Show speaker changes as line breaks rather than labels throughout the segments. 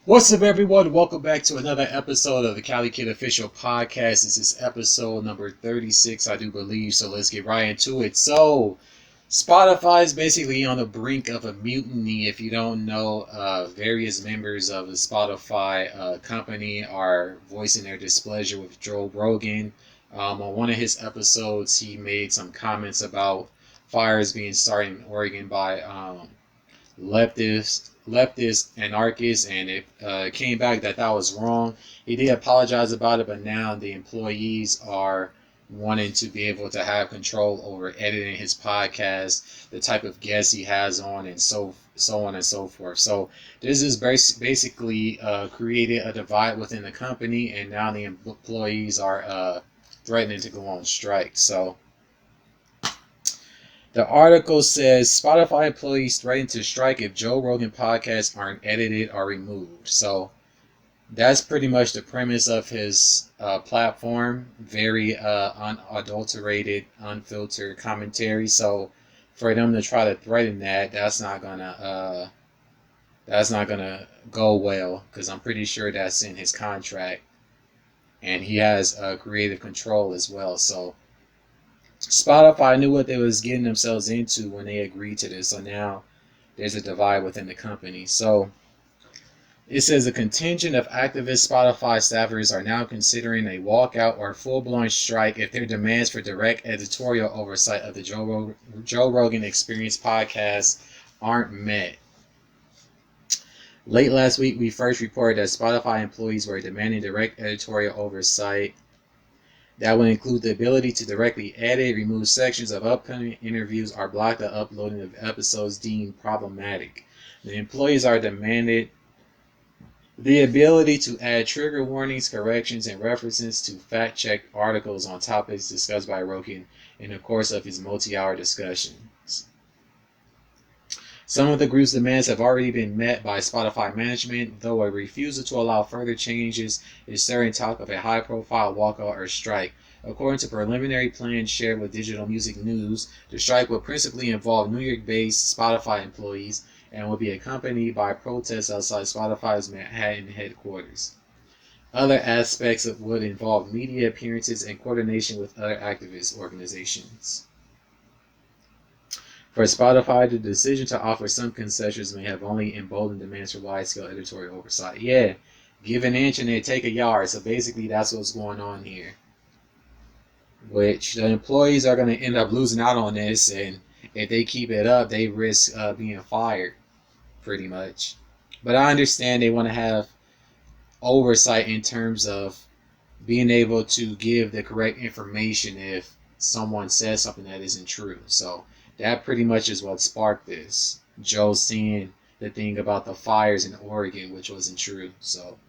What's up, everyone? Welcome back to another episode of the CaliKidOfficial Podcast. This is episode number 36, I do believe. So let's get right into it. So Spotify is basically on the brink of a mutiny. If you don't know, various members of the Spotify company are voicing their displeasure with Joe Rogan. On one of his episodes, he made some comments about fires being started in Oregon by leftist anarchists, and it came back that was wrong. He did apologize about it, but now the employees are wanting to be able to have control over editing his podcast, the type of guests he has on, and so on and so forth. So this is basically created a divide within the company, and now the employees are threatening to go on strike. So the article says Spotify employees threaten to strike if Joe Rogan podcasts aren't edited or removed. So that's pretty much the premise of his platform. Very unadulterated, unfiltered commentary. So for them to try to threaten that, that's not gonna go well, because I'm pretty sure that's in his contract, and he has creative control as well. So Spotify knew what they was getting themselves into when they agreed to this. So now there's a divide within the company. So it says a contingent of activist Spotify staffers are now considering a walkout or full-blown strike if their demands for direct editorial oversight of the Joe Rogan Experience podcast aren't met. Late last week, we first reported that Spotify employees were demanding direct editorial oversight that would include the ability to directly edit, remove sections of upcoming interviews, or block the uploading of episodes deemed problematic. The employees are demanded the ability to add trigger warnings, corrections, and references to fact-check articles on topics discussed by Rogan in the course of his multi-hour discussions. Some of the group's demands have already been met by Spotify management, though a refusal to allow further changes is stirring talk of a high-profile walkout or strike. According to preliminary plans shared with Digital Music News, the strike will principally involve New York-based Spotify employees and will be accompanied by protests outside Spotify's Manhattan headquarters. Other aspects would involve media appearances and coordination with other activist organizations. For Spotify, the decision to offer some concessions may have only emboldened demands for wide-scale editorial oversight. Yeah, give an inch and they take a yard. So basically that's what's going on here. Which the employees are going to end up losing out on this, and if they keep it up, they risk being fired, pretty much. But I understand they want to have oversight in terms of being able to give the correct information if someone says something that isn't true. So that pretty much is what sparked this. Joe seeing the thing about the fires in Oregon, which wasn't true. So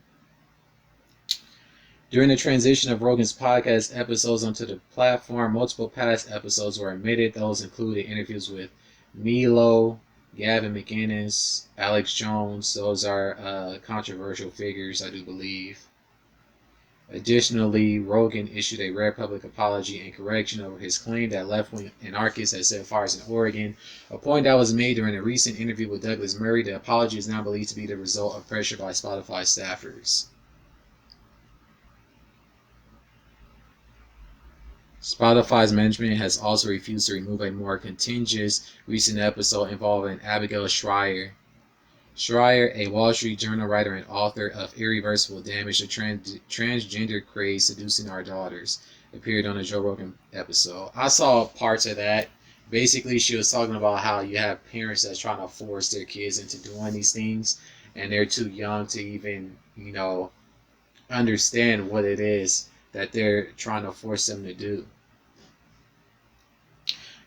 during the transition of Rogan's podcast episodes onto the platform, multiple past episodes were omitted. Those included interviews with Milo, Gavin McInnes, Alex Jones. Those are controversial figures, I do believe. Additionally, Rogan issued a rare public apology and correction over his claim that left-wing anarchists had set fires in Oregon, a point that was made during a recent interview with Douglas Murray. The apology is now believed to be the result of pressure by Spotify staffers. Spotify's management has also refused to remove a more contentious recent episode involving Abigail Schreier. Schreier, a Wall Street Journal writer and author of Irreversible Damage, a transgender craze seducing our daughters, appeared on a Joe Rogan episode. I saw parts of that. Basically, she was talking about how you have parents that's trying to force their kids into doing these things, and they're too young to even, understand what it is that they're trying to force them to do.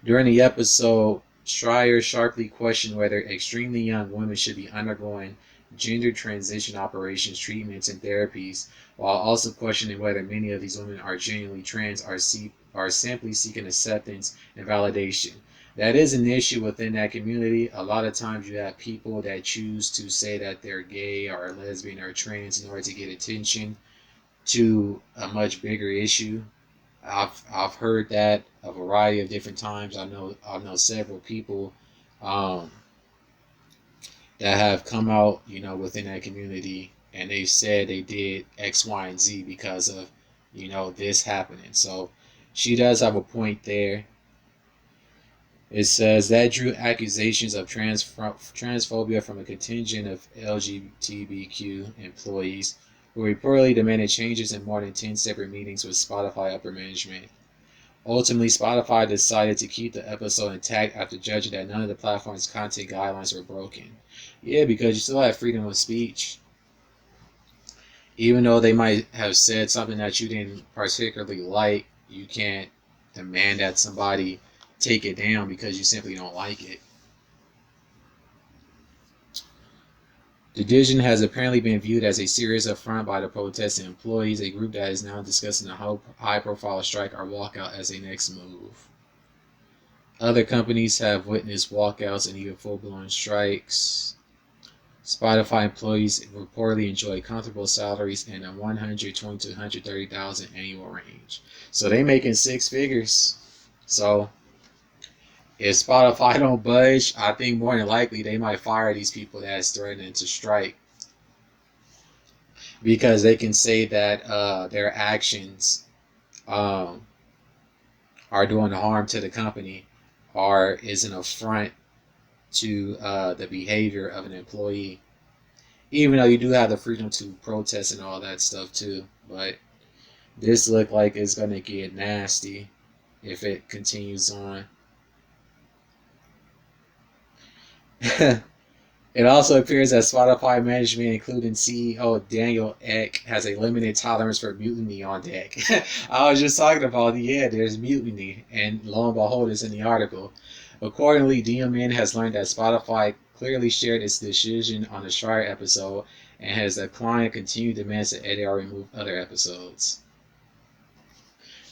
During the episode, Schreier sharply questioned whether extremely young women should be undergoing gender transition operations, treatments, and therapies, while also questioning whether many of these women are genuinely trans or are simply seeking acceptance and validation. That is an issue within that community. A lot of times you have people that choose to say that they're gay or lesbian or trans in order to get attention to a much bigger issue. I've heard that a variety of different times. I know several people that have come out, within that community and they said they did X, Y, and Z because of, this happening. So she does have a point there. It says that drew accusations of transphobia from a contingent of LGBTQ employees who reportedly demanded changes in more than 10 separate meetings with Spotify upper management. Ultimately, Spotify decided to keep the episode intact after judging that none of the platform's content guidelines were broken. Yeah, because you still have freedom of speech. Even though they might have said something that you didn't particularly like, you can't demand that somebody take it down because you simply don't like it. The decision has apparently been viewed as a serious affront by the protesting employees, a group that is now discussing a high-profile strike or walkout as a next move. Other companies have witnessed walkouts and even full-blown strikes. Spotify employees reportedly enjoy comfortable salaries in the $120,000 to $130,000 annual range. So they making six figures. So if Spotify don't budge, I think more than likely they might fire these people that's threatening to strike, because they can say that their actions are doing harm to the company or is an affront to the behavior of an employee. Even though you do have the freedom to protest and all that stuff too, but this look like it's gonna get nasty if it continues on. It also appears that Spotify management, including CEO Daniel Ek, has a limited tolerance for mutiny on deck. I was just talking about, there's mutiny, and lo and behold, it's in the article. Accordingly, DMN has learned that Spotify clearly shared its decision on the Schreier episode and has declined continued demands to edit or remove other episodes.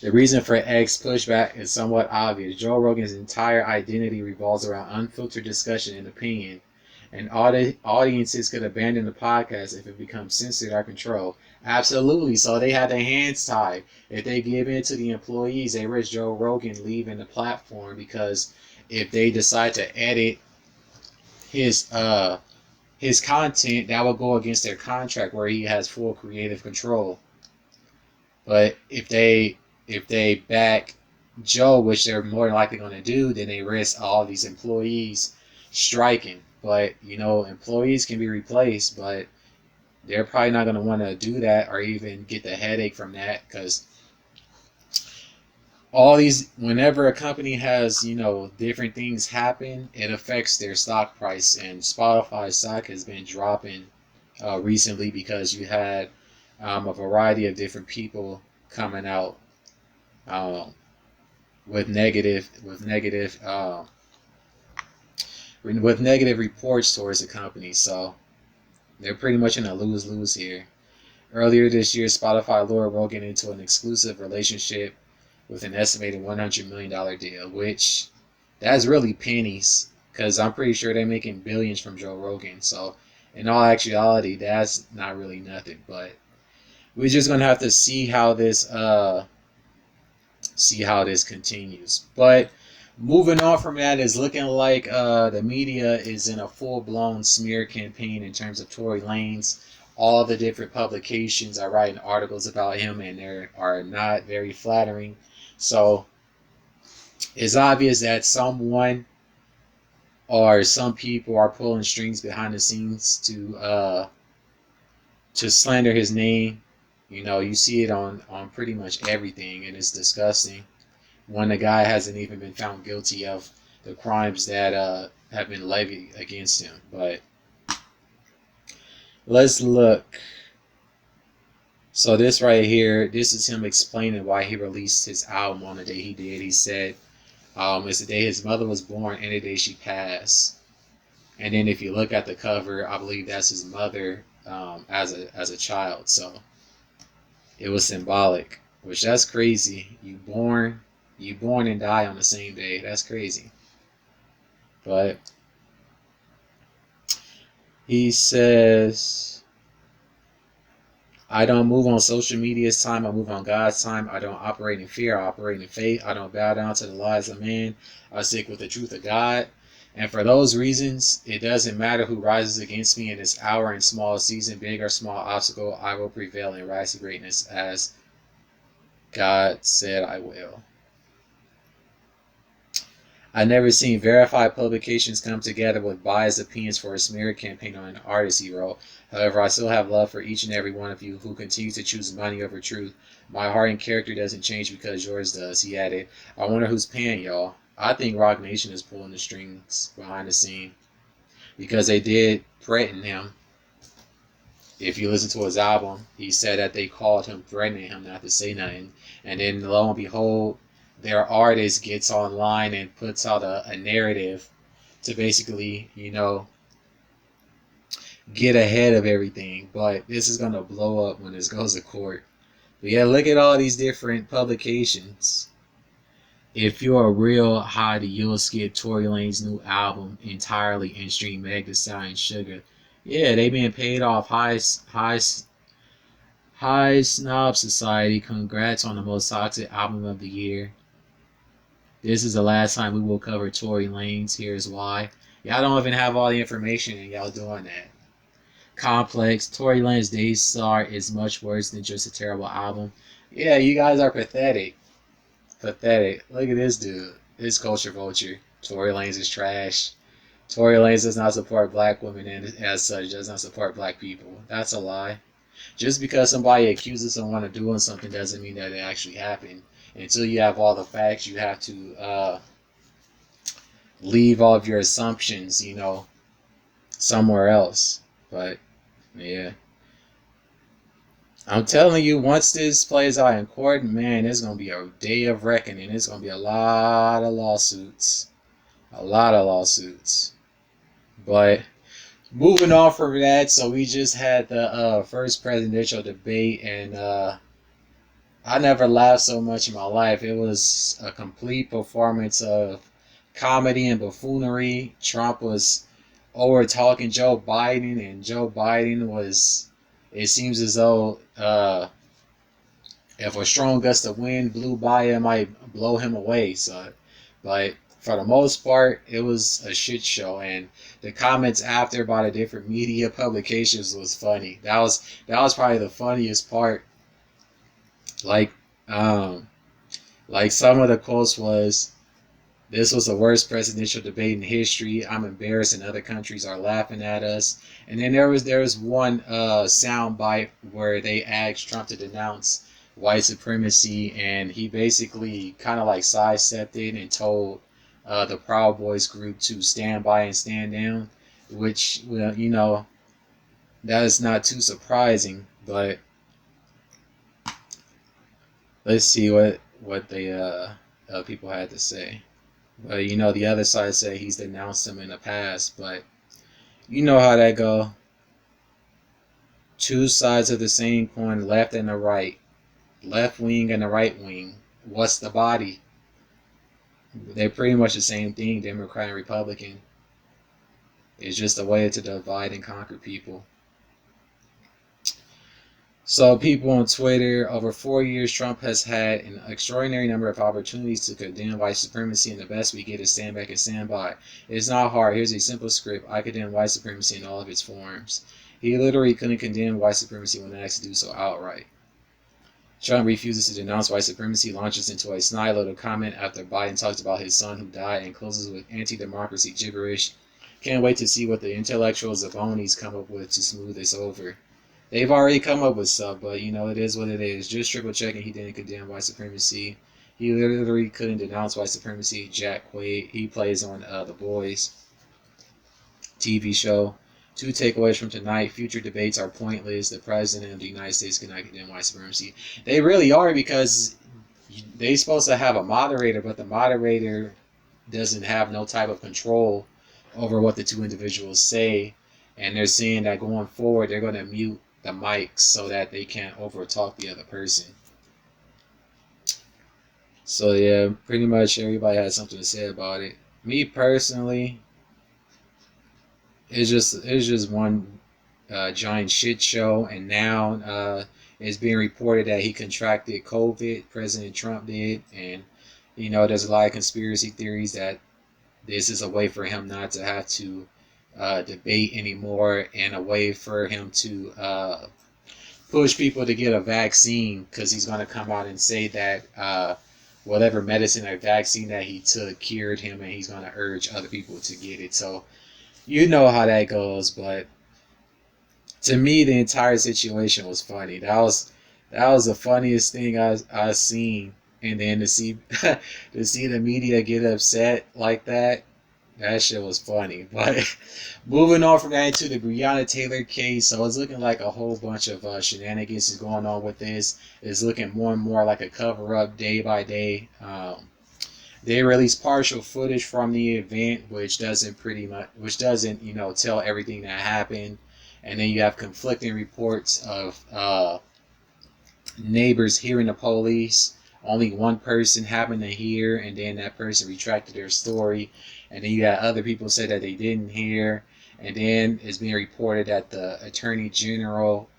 The reason for Ek's pushback is somewhat obvious. Joe Rogan's entire identity revolves around unfiltered discussion and opinion, and audiences could abandon the podcast if it becomes censored or controlled. Absolutely. So they have their hands tied. If they give in to the employees, they risk Joe Rogan leaving the platform, because if they decide to edit his content, that will go against their contract where he has full creative control. But if they back Joe, which they're more than likely going to do, then they risk all these employees striking. But, employees can be replaced, but they're probably not going to want to do that or even get the headache from that, because whenever a company has, different things happen, it affects their stock price. And Spotify stock has been dropping recently because you had a variety of different people coming out with negative reports towards the company. So they're pretty much in a lose-lose here. Earlier this year, Spotify lured Rogan into an exclusive relationship with an estimated $100 million deal, which that's really pennies, because I'm pretty sure they're making billions from Joe Rogan. So in all actuality, that's not really nothing. But we're just gonna have to see how this continues. But moving on from that, is looking like the media is in a full-blown smear campaign in terms of Tory Lanez. All the different publications are writing articles about him, and they are not very flattering. So it's obvious that someone or some people are pulling strings behind the scenes to slander his name. You see it on pretty much everything, and it's disgusting when the guy hasn't even been found guilty of the crimes that have been levied against him. But let's look. So this right here, this is him explaining why he released his album on the day he did. He said, it's the day his mother was born and the day she passed. And then if you look at the cover, I believe that's his mother as a child. So it was symbolic, which that's crazy. You born and die on the same day. That's crazy. But he says, I don't move on social media's time. I move on God's time. I don't operate in fear. I operate in faith. I don't bow down to the lies of man. I stick with the truth of God. And for those reasons, it doesn't matter who rises against me in this hour and small season, big or small obstacle, I will prevail and rise to greatness as God said I will. I never seen verified publications come together with biased opinions for a smear campaign on an artist, he wrote. However, I still have love for each and every one of you who continue to choose money over truth. My heart and character doesn't change because yours does, he added. I wonder who's paying y'all. I think Roc Nation is pulling the strings behind the scene because they did threaten him. If you listen to his album, he said that they called him, threatening him not to say nothing. And then lo and behold, their artist gets online and puts out a narrative to basically, get ahead of everything. But this is going to blow up when this goes to court. But yeah, look at all these different publications. If you're a real hottie, you'll skip Tory Lanez new album entirely and stream Meg Thee Stallion Sugar. Yeah, they being paid off high snob society. Congrats on the most toxic album of the year. This is the last time we will cover Tory Lanez. Here's why. Y'all don't even have all the information and y'all doing that. Complex. Tory Lanez Daystar is much worse than just a terrible album. Yeah, you guys are pathetic. Pathetic. Look at this dude. This culture vulture. Tory Lanez is trash. Tory Lanez does not support black women and as such does not support black people. That's a lie. Just because somebody accuses someone of doing something doesn't mean that it actually happened. Until you have all the facts, you have to leave all of your assumptions, somewhere else. But, yeah. I'm telling you, once this plays out in court, man, it's going to be a day of reckoning. It's going to be a lot of lawsuits. A lot of lawsuits. But moving on from that, so we just had the first presidential debate, and I never laughed so much in my life. It was a complete performance of comedy and buffoonery. Trump was over talking Joe Biden, and Joe Biden was... It seems as though if a strong gust of wind blew by, it might blow him away. So, but for the most part, it was a shit show, and the comments after by the different media publications was funny. That was probably the funniest part. Like some of the quotes was, "This was the worst presidential debate in history. I'm embarrassed and other countries are laughing at us." And then there was one sound bite where they asked Trump to denounce white supremacy, and he basically kind of like sidestepped it and told the Proud Boys group to stand by and stand down, which, well, that is not too surprising. But let's see what the people had to say. But the other side said he's denounced him in the past, but you know how that go. Two sides of the same coin, left and the right. Left wing and the right wing. What's the body? They're pretty much the same thing, Democrat and Republican. It's just a way to divide and conquer people. So people on Twitter, over 4 years, Trump has had an extraordinary number of opportunities to condemn white supremacy, and the best we get is stand back and stand by. It's not hard. Here's a simple script. I condemn white supremacy in all of its forms. He literally couldn't condemn white supremacy when asked to do so outright. Trump refuses to denounce white supremacy, launches into a snide little comment after Biden talks about his son who died, and closes with anti-democracy gibberish. Can't wait to see what the intellectual Zabonis come up with to smooth this over. They've already come up with stuff, but it is what it is. Just triple checking he didn't condemn white supremacy. He literally couldn't denounce white supremacy. Jack Quaid, he plays on The Boys TV show. 2 takeaways from tonight. Future debates are pointless. The President of the United States cannot condemn white supremacy. They really are, because they're supposed to have a moderator, but the moderator doesn't have no type of control over what the two individuals say. And they're saying that going forward, they're going to mute the mics so that they can't overtalk the other person. So yeah, pretty much everybody has something to say about it. Me personally, it's just one giant shit show, and now it's being reported that he contracted COVID. President Trump did, and there's a lot of conspiracy theories that this is a way for him not to have to debate anymore, and a way for him to push people to get a vaccine, because he's going to come out and say that whatever medicine or vaccine that he took cured him, and he's going to urge other people to get it. So you know how that goes. But to me, the entire situation was funny. That was the funniest thing I seen. And then to see to see the media get upset like that shit was funny. But moving on from that into the Breonna Taylor case, so it's looking like a whole bunch of shenanigans is going on with this. It's looking more and more like a cover up day by day. They released partial footage from the event, which doesn't tell everything that happened. And then you have conflicting reports of neighbors hearing the police. Only one person happened to hear, and then that person retracted their story. And then you got other people say that they didn't hear. And then it's being reported that the Attorney General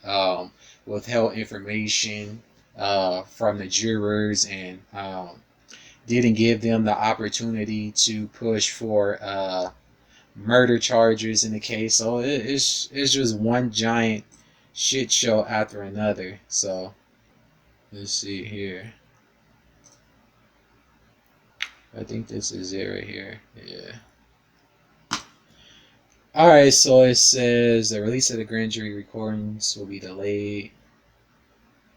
withheld information from the jurors, and didn't give them the opportunity to push for murder charges in the case. So it's just one giant shit show after another. So let's see here. I think this is it right here. Yeah. Alright, so it says the release of the grand jury recordings will be delayed,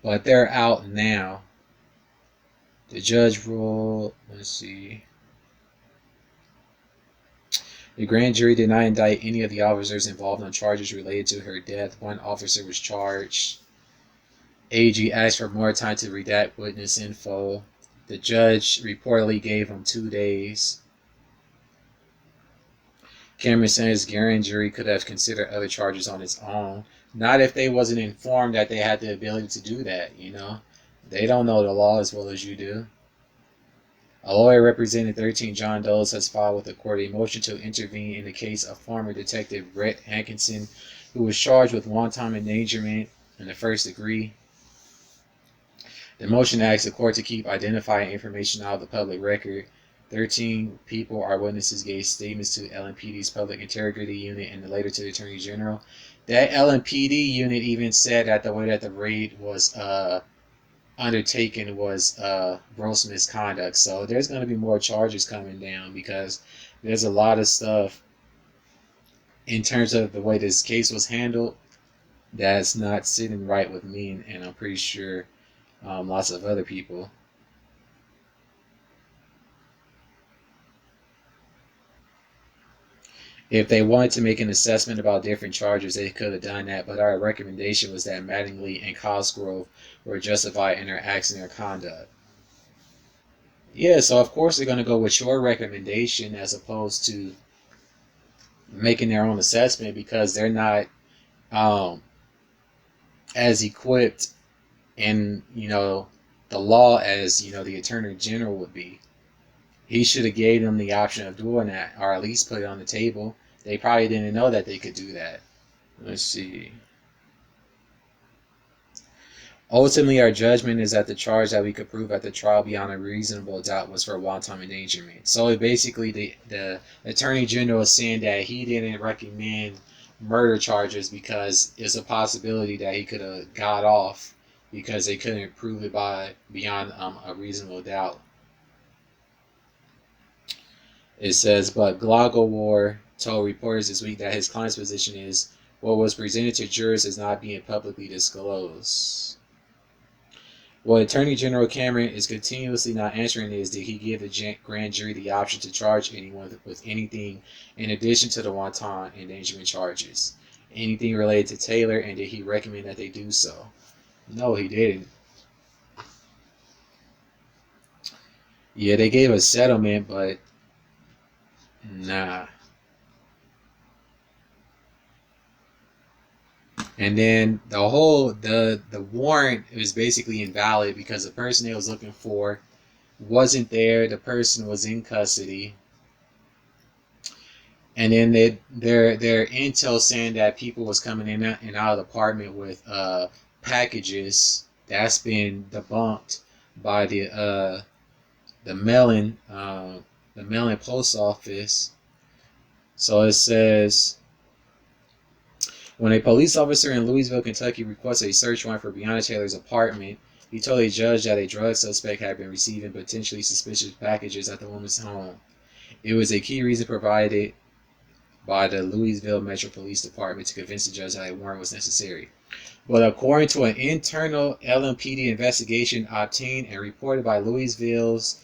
but they're out now. The judge ruled, let's see. The grand jury did not indict any of the officers involved on charges related to her death. One officer was charged. AG asked for more time to redact witness info. The judge reportedly gave him 2 days. Cameron says grand jury could have considered other charges on its own. Not if they wasn't informed that they had the ability to do that, you know. They don't know the law as well as you do. A lawyer representing 13 John Does has filed with the court a motion to intervene in the case of former Detective Brett Hankinson, who was charged with wanton endangerment in the first degree. The motion asks the court to keep identifying information out of the public record. 13 people are witnesses gave statements to LMPD's Public Integrity Unit and later to the Attorney General. That LMPD unit even said that the way that the raid was undertaken was gross misconduct. So there's going to be more charges coming down, because there's a lot of stuff in terms of the way this case was handled that's not sitting right with me, and I'm pretty sure lots of other people. If they wanted to make an assessment about different charges, they could have done that, but our recommendation was that Mattingly and Cosgrove were justified in their acts and their conduct. Yeah, so of course they're going to go with your recommendation as opposed to making their own assessment, because they're not as equipped in, the law as, the Attorney General would be. He should have gave them the option of doing that, or at least put it on the table. They probably didn't know that they could do that. Let's see. Ultimately, our judgment is that the charge that we could prove at the trial beyond a reasonable doubt was for wanton endangerment. So basically, the Attorney General is saying that he didn't recommend murder charges because it's a possibility that he could have got off because they couldn't prove it beyond a reasonable doubt. It says, but Glagowar told reporters this week that his client's position is what was presented to jurors is not being publicly disclosed. What Attorney General Cameron is continuously not answering is, did he give the grand jury the option to charge anyone with anything in addition to the wanton endangerment charges? Anything related to Taylor, and did he recommend that they do so? No, he didn't. Yeah, they gave a settlement, but nah. And then the warrant is basically invalid because the person they was looking for wasn't there. The person was in custody. And then their intel saying that people was coming in and out of the apartment with packages. That's been debunked by the Mellon the Maryland Post Office. So it says, when a police officer in Louisville, Kentucky requested a search warrant for Breonna Taylor's apartment, he told a judge that a drug suspect had been receiving potentially suspicious packages at the woman's home. It was a key reason provided by the Louisville Metro Police Department to convince the judge that a warrant was necessary. But according to an internal LMPD investigation obtained and reported by Louisville's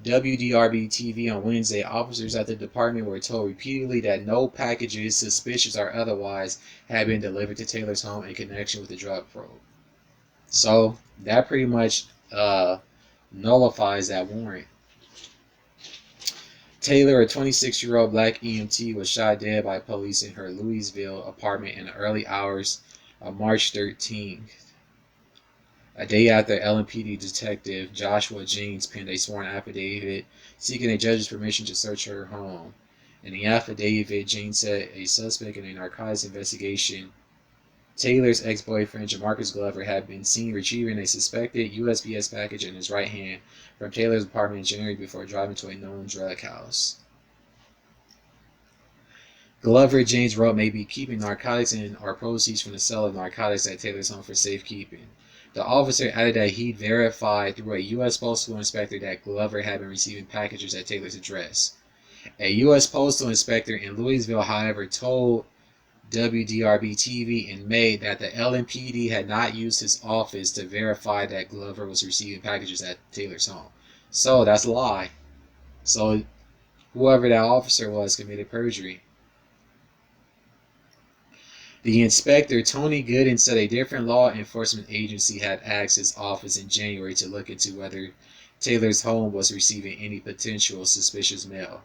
WDRB TV on Wednesday, officers at the department were told repeatedly that no packages, suspicious or otherwise, had been delivered to Taylor's home in connection with the drug probe. So that pretty much nullifies that warrant. Taylor, a 26-year-old black EMT, was shot dead by police in her Louisville apartment in the early hours of March 13th. A day after, LMPD detective Joshua Jeans penned a sworn affidavit seeking a judge's permission to search her home. In the affidavit, Jeans said a suspect in a narcotics investigation, Taylor's ex-boyfriend Jamarcus Glover, had been seen retrieving a suspected USPS package in his right hand from Taylor's apartment in January before driving to a known drug house. Glover, James wrote, may be keeping narcotics and or proceeds from the sale of narcotics at Taylor's home for safekeeping. The officer added that he'd verified through a U.S. Postal Inspector that Glover had been receiving packages at Taylor's address. A U.S. Postal Inspector in Louisville, however, told WDRB TV in May that the LMPD had not used his office to verify that Glover was receiving packages at Taylor's home. So that's a lie. So whoever that officer was committed perjury. The inspector, Tony Gooden, said a different law enforcement agency had asked his office in January to look into whether Taylor's home was receiving any potential suspicious mail.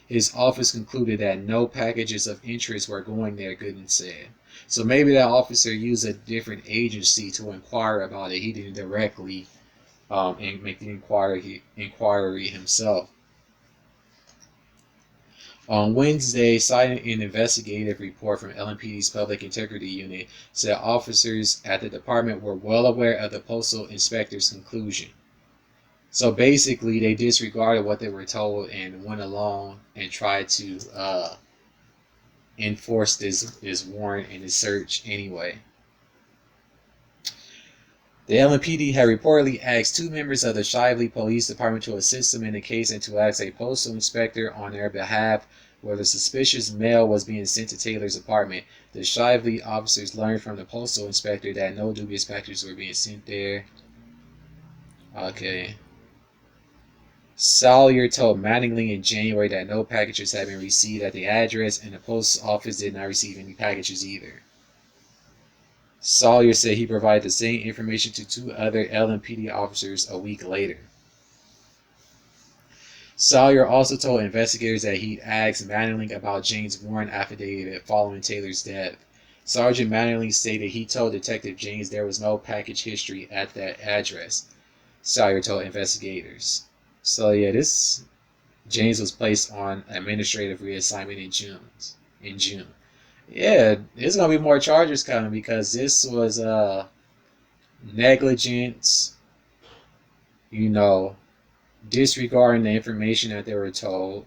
His office concluded that no packages of interest were going there, Gooden said. So maybe that officer used a different agency to inquire about it. He didn't directly make the inquiry himself. On Wednesday, citing an investigative report from LMPD's Public Integrity Unit, said officers at the department were well aware of the postal inspector's conclusion. So basically, they disregarded what they were told and went along and tried to enforce this warrant and this search anyway. The LMPD had reportedly asked two members of the Shively Police Department to assist them in the case and to ask a postal inspector on their behalf whether suspicious mail was being sent to Taylor's apartment. The Shively officers learned from the postal inspector that no dubious packages were being sent there. Okay. Sawyer told Mattingly in January that no packages had been received at the address, and the post office did not receive any packages either. Sawyer said he provided the same information to two other LMPD officers a week later. Sawyer also told investigators that he'd asked Mattingly about Jane's warrant affidavit following Taylor's death. Sergeant Mattingly stated he told Detective James there was no package history at that address, Sawyer told investigators. So yeah, this James was placed on administrative reassignment in June. Yeah, there's gonna be more charges coming because this was negligence, disregarding the information that they were told,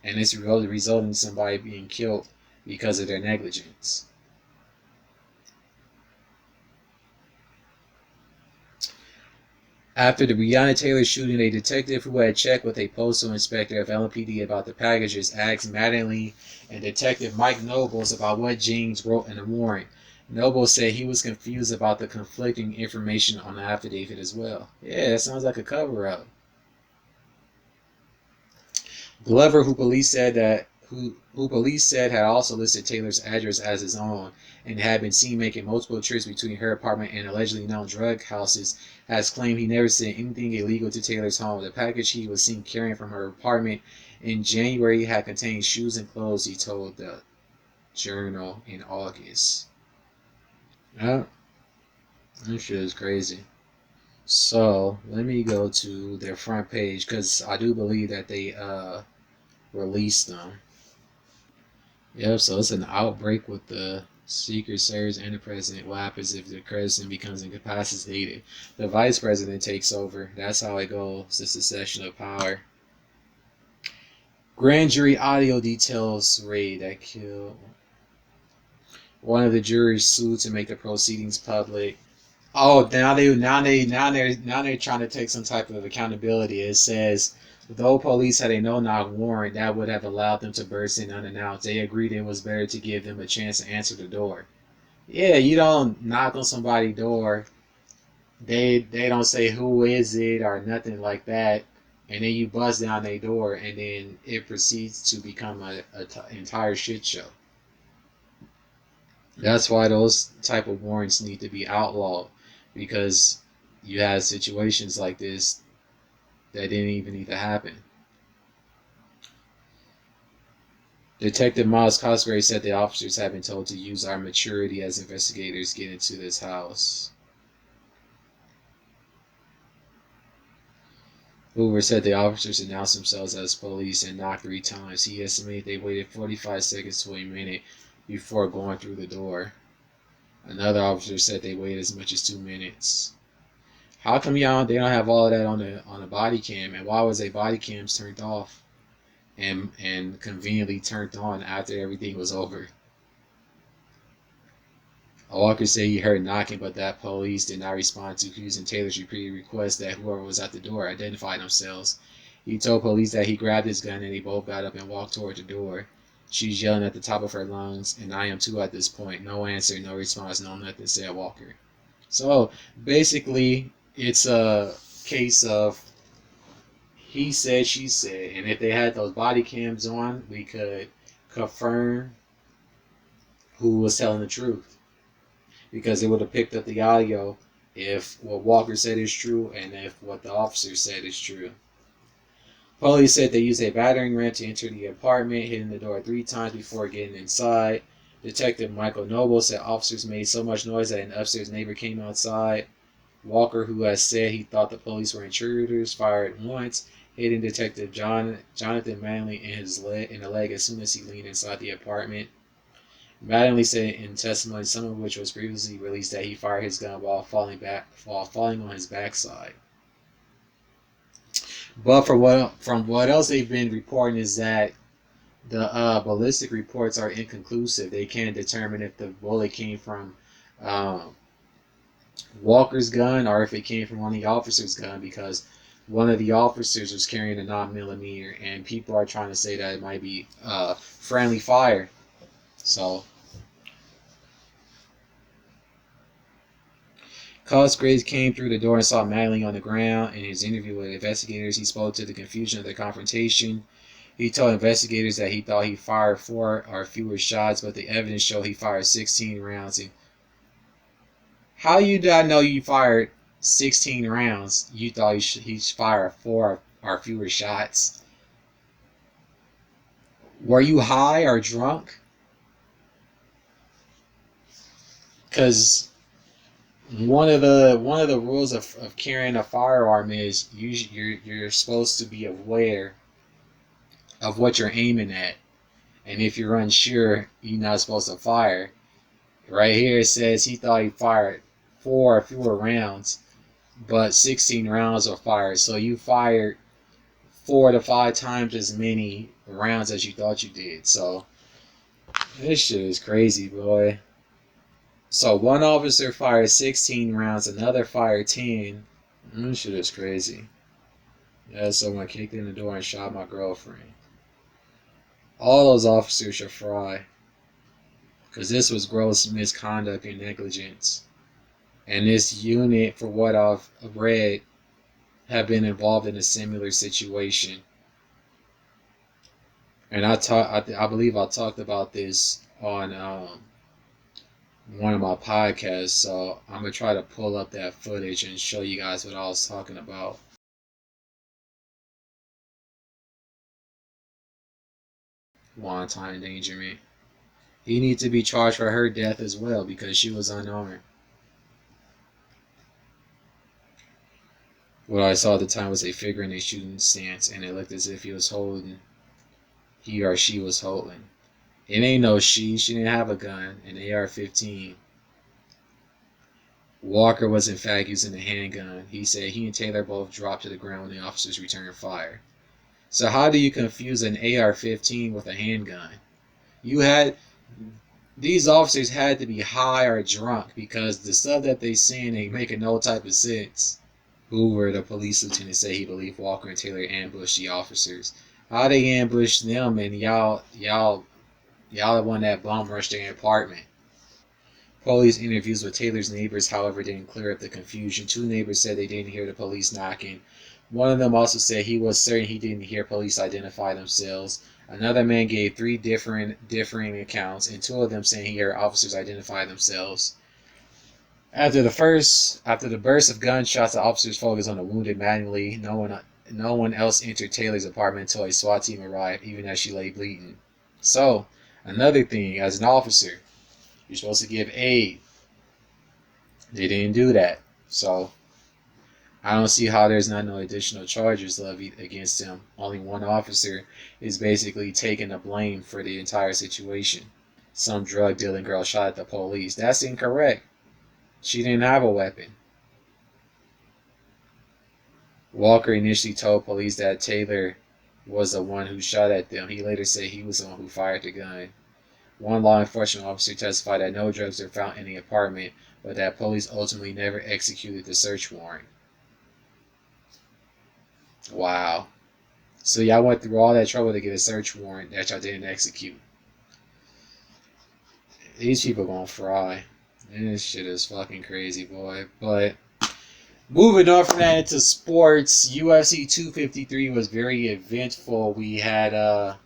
and it's resulting in somebody being killed because of their negligence. After the Breonna Taylor shooting, a detective who had checked with a postal inspector of LMPD about the packages asked Mattingly and Detective Mike Nobles about what James wrote in the warrant. Nobles said he was confused about the conflicting information on the affidavit as well. Yeah, it sounds like a cover-up. Glover, who police said had also listed Taylor's address as his own and had been seen making multiple trips between her apartment and allegedly known drug houses, has claimed he never sent anything illegal to Taylor's home. The package he was seen carrying from her apartment in January had contained shoes and clothes, he told the Journal in August. Yeah, this shit is crazy. So let me go to their front page because I do believe that they released them. Yep, so it's an outbreak with the Secret Service and the president. What happens if the president becomes incapacitated? The vice president takes over. That's how it goes. It's a succession of power. Grand jury audio details raid that killed one of the jurors sued to make the proceedings public. Oh, now they're trying to take some type of accountability. It says, though police had a no-knock warrant that would have allowed them to burst in unannounced, they agreed it was better to give them a chance to answer the door. Yeah, you don't knock on somebody's door. They don't say who is it or nothing like that, and then you bust down their door, and then it proceeds to become an entire shit show. That's why those type of warrants need to be outlawed, because you have situations like this that didn't even need to happen. Detective Miles Cosgrave said the officers have been told to use our maturity as investigators get into this house. Hoover said the officers announced themselves as police and knocked 3 times. He estimated they waited 45 seconds to a minute before going through the door. Another officer said they waited as much as 2 minutes. How come they don't have all of that on a body cam? And why was a body cams turned off and conveniently turned on after everything was over? A Walker said he heard knocking, but that police did not respond to Hughes and Taylor's repeated request that whoever was at the door identify themselves. He told police that he grabbed his gun and they both got up and walked toward the door. She's yelling at the top of her lungs, and I am too at this point. No answer, no response, no nothing, said Walker. So basically, it's a case of he said, she said, and if they had those body cams on, we could confirm who was telling the truth. Because it would have picked up the audio if what Walker said is true and if what the officer said is true. Police said they used a battering ram to enter the apartment, hitting the door 3 times before getting inside. Detective Michael Noble said officers made so much noise that an upstairs neighbor came outside. Walker, who has said he thought the police were intruders, fired once, hitting Detective Jonathan Manley in the leg as soon as he leaned inside the apartment. Mattingly said in testimony, some of which was previously released, that he fired his gun while falling on his backside. But from what else they've been reporting is that the ballistic reports are inconclusive. They can't determine if the bullet came from Walker's gun or if it came from one of the officers' gun, because one of the officers was carrying a 9mm, and people are trying to say that it might be friendly fire. So, Cosgraves came through the door and saw Mattingly on the ground. In his interview with investigators, he spoke to the confusion of the confrontation. He told investigators that he thought he fired 4 or fewer shots, but the evidence showed he fired 16 rounds. How you did I know you fired 16 rounds? You thought he fired 4 or fewer shots? Were you high or drunk? Because one of the rules of carrying a firearm is you're supposed to be aware of what you're aiming at, and if you're unsure, you're not supposed to fire. Right here it says he thought he fired 4 or fewer rounds, but 16 rounds were fired. So you fired 4 to 5 times as many rounds as you thought you did. So this shit is crazy, boy. So one officer fired 16 rounds, another fired 10. This shit is crazy. Yeah, someone kicked in the door and shot my girlfriend. All those officers should fry. Because this was gross misconduct and negligence. And this unit, for what I've read, have been involved in a similar situation. And I believe I talked about this on one of my podcasts, so I'm going to try to pull up that footage and show you guys what I was talking about. Wanton endangerment. He needs to be charged for her death as well because she was unarmed. What I saw at the time was a figure in a shooting stance, and it looked as if he or she was holding. It ain't no she didn't have a gun, an AR-15. Walker was in fact using a handgun. He said he and Taylor both dropped to the ground when the officers returned fire. So how do you confuse an AR-15 with a handgun? You had these officers had to be high or drunk because the stuff that they saying ain't making no type of sense. Hoover, the police lieutenant, said he believed Walker and Taylor ambushed the officers. How they ambushed them and y'all the one that bomb rushed their apartment. Police interviews with Taylor's neighbors, however, didn't clear up the confusion. Two neighbors said they didn't hear the police knocking. One of them also said he was certain he didn't hear police identify themselves. Another man gave three differing accounts, and two of them saying he heard officers identify themselves. After the burst of gunshots, the officers focused on the wounded manually. No one else entered Taylor's apartment until a SWAT team arrived, even as she lay bleeding. So, another thing, as an officer, you're supposed to give aid. They didn't do that. So, I don't see how there's not no additional charges levied against him. Only one officer is basically taking the blame for the entire situation. Some drug dealing girl shot at the police. That's incorrect. She didn't have a weapon. Walker initially told police that Taylor was the one who shot at them. He later said he was the one who fired the gun. One law enforcement officer testified that no drugs were found in the apartment, but that police ultimately never executed the search warrant. Wow. So y'all went through all that trouble to get a search warrant that y'all didn't execute. These people gonna fry. And this shit is fucking crazy, boy. But moving on from that into sports, UFC 253 was very eventful. We had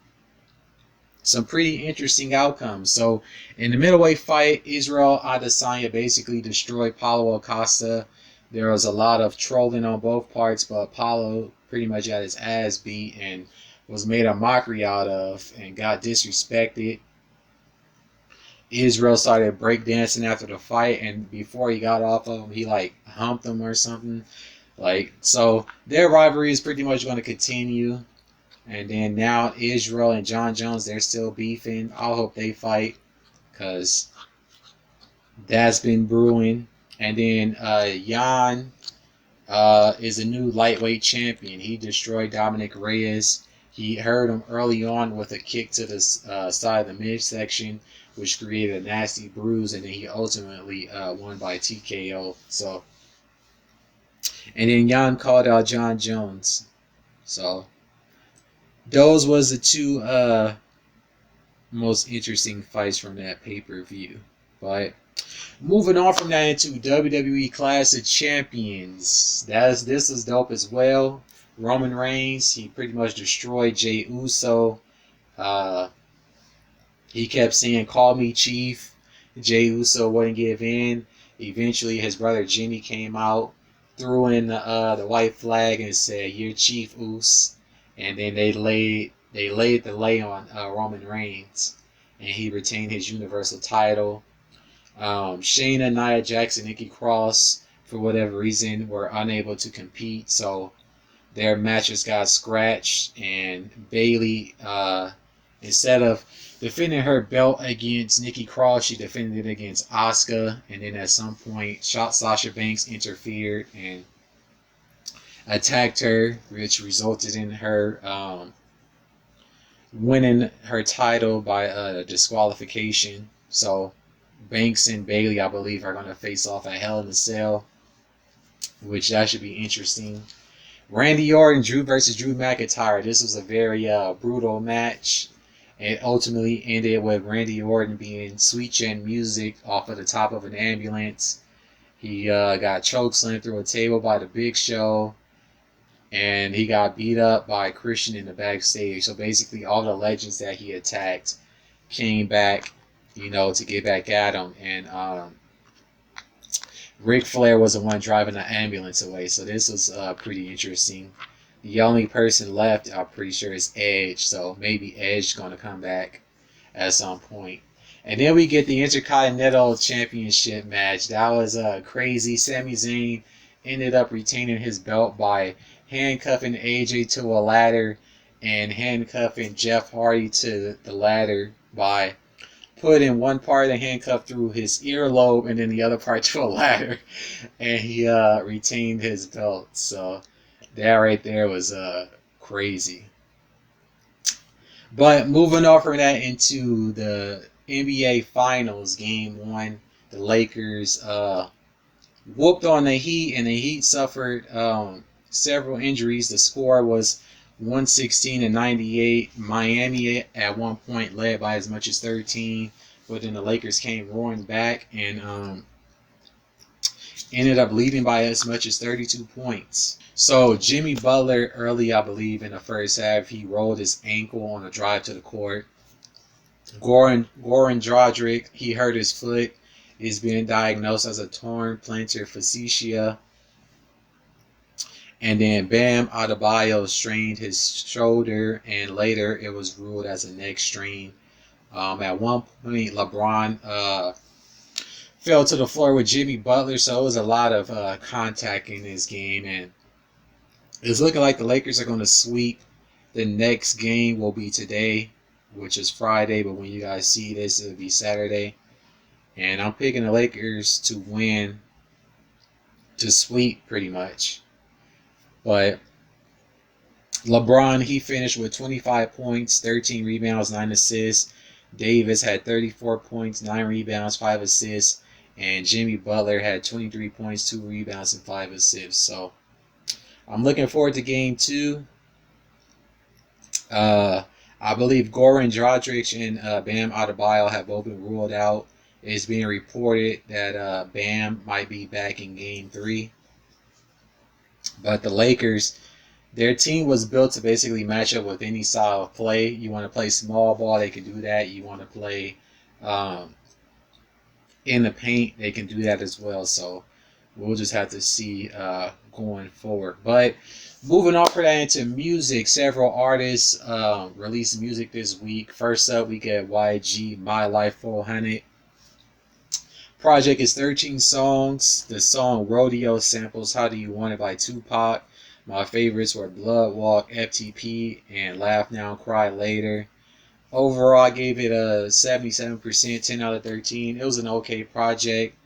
some pretty interesting outcomes. So in the middleweight fight, Israel Adesanya basically destroyed Paulo Acosta. There was a lot of trolling on both parts, but Paulo pretty much got his ass beat and was made a mockery out of and got disrespected. Israel started breakdancing after the fight, and before he got off of him, he like humped him or something. So their rivalry is pretty much going to continue. And then now Israel and John Jones, they're still beefing. I hope they fight because that's been brewing. And then Jan is a new lightweight champion. He destroyed Dominic Reyes. He hurt him early on with a kick to the side of the midsection, which created a nasty bruise, and then he ultimately won by TKO. So, and then Jan called out John Jones. So those was the two most interesting fights from that pay-per-view. But moving on from that into WWE Clash of Champions. This is dope as well. Roman Reigns, he pretty much destroyed Jey Uso. He kept saying, "Call me Chief." Jey Uso wouldn't give in. Eventually, his brother Jimmy came out, threw in the white flag, and said, "You're Chief Uso." And then they laid the lay on Roman Reigns, and he retained his Universal title. Shayna, Nia Jax, and Nikki Cross, for whatever reason, were unable to compete, so their matches got scratched. And Bayley, instead of defending her belt against Nikki Cross, she defended it against Asuka. And then at some point, Sasha Banks interfered and attacked her, which resulted in her winning her title by disqualification. So Banks and Bayley, I believe, are going to face off at Hell in a Cell, which that should be interesting. Randy Orton, Drew versus Drew McIntyre. This was a very brutal match. It ultimately ended with Randy Orton being sweet chin music off of the top of an ambulance. He got chokeslammed through a table by the Big Show, and he got beat up by Christian in the backstage. So basically, all the legends that he attacked came back, to get back at him. And Ric Flair was the one driving the ambulance away. So this was pretty interesting. The only person left, I'm pretty sure, is Edge. So maybe Edge is going to come back at some point. And then we get the Intercontinental Championship match. That was crazy. Sami Zayn ended up retaining his belt by handcuffing AJ to a ladder and handcuffing Jeff Hardy to the ladder by putting one part of the handcuff through his earlobe and then the other part to a ladder. And he retained his belt. So that right there was crazy. But moving on from that into the NBA Finals, Game 1, the Lakers whooped on the Heat, and the Heat suffered several injuries. The score was 116-98. Miami at one point led by as much as 13, but then the Lakers came roaring back and ended up leading by as much as 32 points. So Jimmy Butler early, I believe, in the first half, he rolled his ankle on a drive to the court. Goran Dragic, he hurt his foot, is being diagnosed as a torn plantar fascia. And then Bam Adebayo strained his shoulder, and later it was ruled as a neck strain. At one point, LeBron fell to the floor with Jimmy Butler, so it was a lot of contact in this game, and it's looking like the Lakers are going to sweep. The next game will be today, which is Friday, but when you guys see this, it'll be Saturday. And I'm picking the Lakers to win, to sweep pretty much. But LeBron, he finished with 25 points, 13 rebounds, 9 assists. Davis had 34 points, 9 rebounds, 5 assists. And Jimmy Butler had 23 points, 2 rebounds, and 5 assists. So I'm looking forward to Game 2. I believe Goran Dragic and Bam Adebayo have both been ruled out. It's being reported that Bam might be back in Game 3. But the Lakers, their team was built to basically match up with any style of play. You want to play small ball, they can do that. You want to play in the paint, they can do that as well. So we'll just have to see going forward. But moving on from that into music, several artists released music this week. First up, we get YG, My Life 400. Project is 13 songs. The song Rodeo samples How Do You Want It by Tupac. My favorites were Blood Walk, FTP, and Laugh Now, Cry Later. Overall, I gave it a 77%, 10 out of 13. It was an okay project.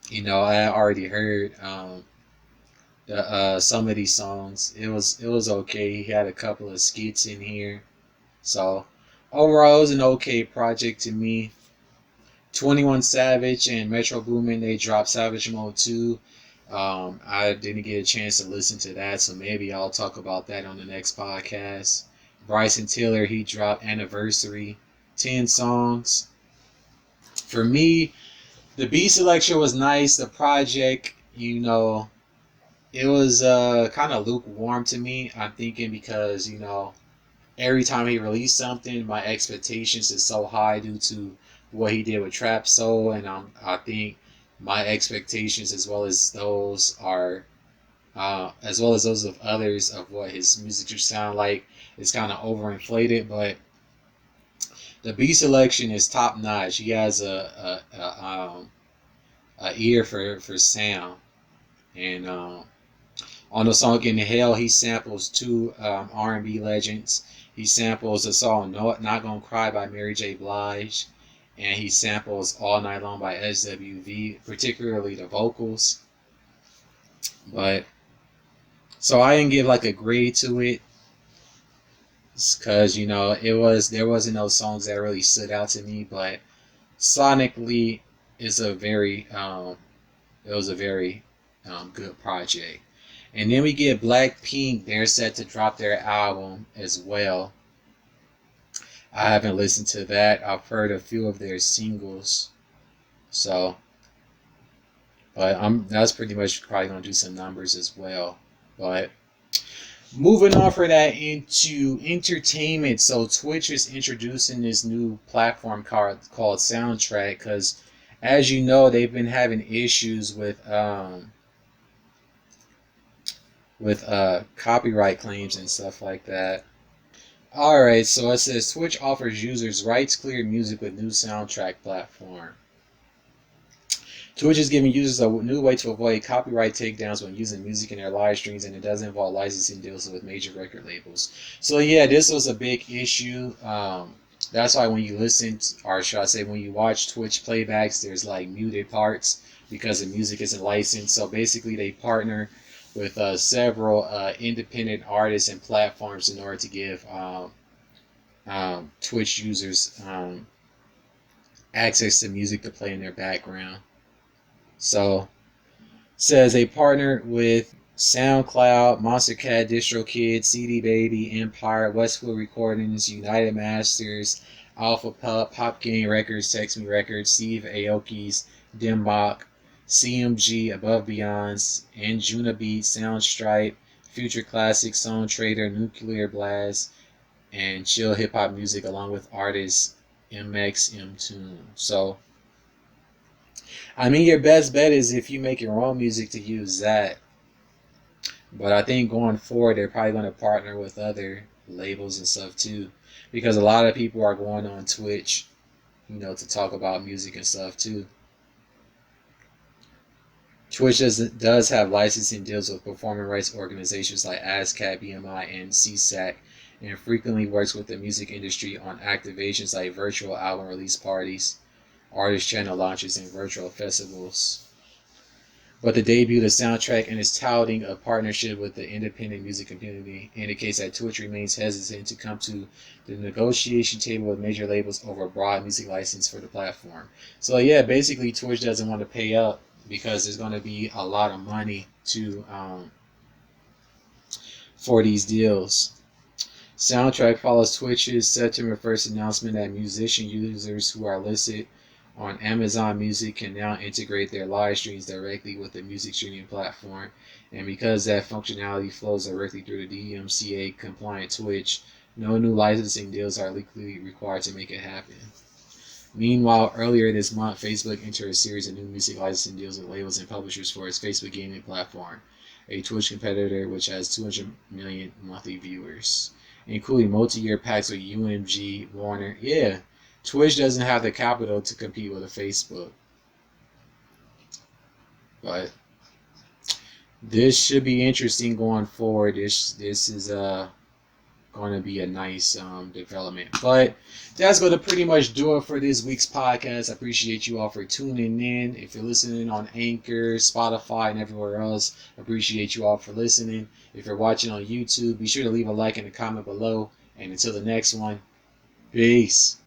You know, I already heard some of these songs. It was okay. He had a couple of skits in here. So, overall, it was an okay project to me. 21 Savage and Metro Boomin, they dropped Savage Mode 2. I didn't get a chance to listen to that, so maybe I'll talk about that on the next podcast. Bryson Tiller, he dropped Anniversary, 10 songs. For me, the beat selection was nice. The project, you know, it was kind of lukewarm to me. I'm thinking because, you know, every time he released something, my expectations is so high due to what he did with Trap Soul, and I think my expectations as well as those are as well as those of others of what his music should sound like is kind of overinflated. But the beat selection is top notch. He has a ear for sound, and on the song "In Hell," he samples two R&B legends. He samples the song "Not Gonna Cry" by Mary J. Blige, and he samples "All Night Long" by SWV, particularly the vocals. But so I didn't give like a grade to it, because you know there wasn't no songs that really stood out to me. But sonically, it's a very it was a very good project. And then we get Blackpink. They're set to drop their album as well. I haven't listened to that. I've heard a few of their singles. So, but that's pretty much probably gonna do some numbers as well. But moving on for that into entertainment. So Twitch is introducing this new platform called Soundtrack, because as you know, they've been having issues with copyright claims and stuff like that. Alright, so it says Twitch offers users rights cleared music with new soundtrack platform. Twitch is giving users a new way to avoid copyright takedowns when using music in their live streams, and it doesn't involve licensing deals with major record labels. So yeah, this was a big issue. That's why when you listen, or should I say when you watch Twitch playbacks, there's like muted parts because the music isn't licensed. So basically they partner with several independent artists and platforms in order to give Twitch users access to music to play in their background. So, says they partnered with SoundCloud, Monster Cat, DistroKid, CD Baby, Empire, Westwood Recordings, United Masters, Alpha Pup, Pop Gang Records, Text Me Records, Steve Aoki's, Dimbach, CMG, Above Beyonds, Anjuna Beat, Soundstripe, Future Classic, Song Trader, Nuclear Blast, and Chill Hip Hop Music, along with artists MX Tune. So, I mean, your best bet is if you make your own music to use that. But I think going forward, they're probably going to partner with other labels and stuff too, because a lot of people are going on Twitch, to talk about music and stuff too. Twitch does have licensing deals with performing rights organizations like ASCAP, BMI, and CSAC, and frequently works with the music industry on activations like virtual album release parties, artist channel launches, and virtual festivals. But the debut of the soundtrack and its touting of partnership with the independent music community indicates that Twitch remains hesitant to come to the negotiation table with major labels over a broad music license for the platform. So yeah, basically Twitch doesn't want to pay up because there's going to be a lot of money for these deals. Soundtrack follows Twitch's September 1st announcement that musician users who are listed on Amazon Music can now integrate their live streams directly with the music streaming platform. And because that functionality flows directly through the DMCA compliant Twitch, no new licensing deals are legally required to make it happen. Meanwhile, earlier this month, Facebook entered a series of new music licensing deals with labels and publishers for its Facebook gaming platform, a Twitch competitor which has 200 million monthly viewers, including multi-year packs with UMG, Warner. Yeah, Twitch doesn't have the capital to compete with a Facebook. But this should be interesting going forward. This is going to be a nice development. But that's going to pretty much do it for this week's podcast. I appreciate you all for tuning in. If you're listening on Anchor, Spotify, and everywhere else, I appreciate you all for listening. If you're watching on YouTube, be sure to leave a like and a comment below. And until the next one, peace.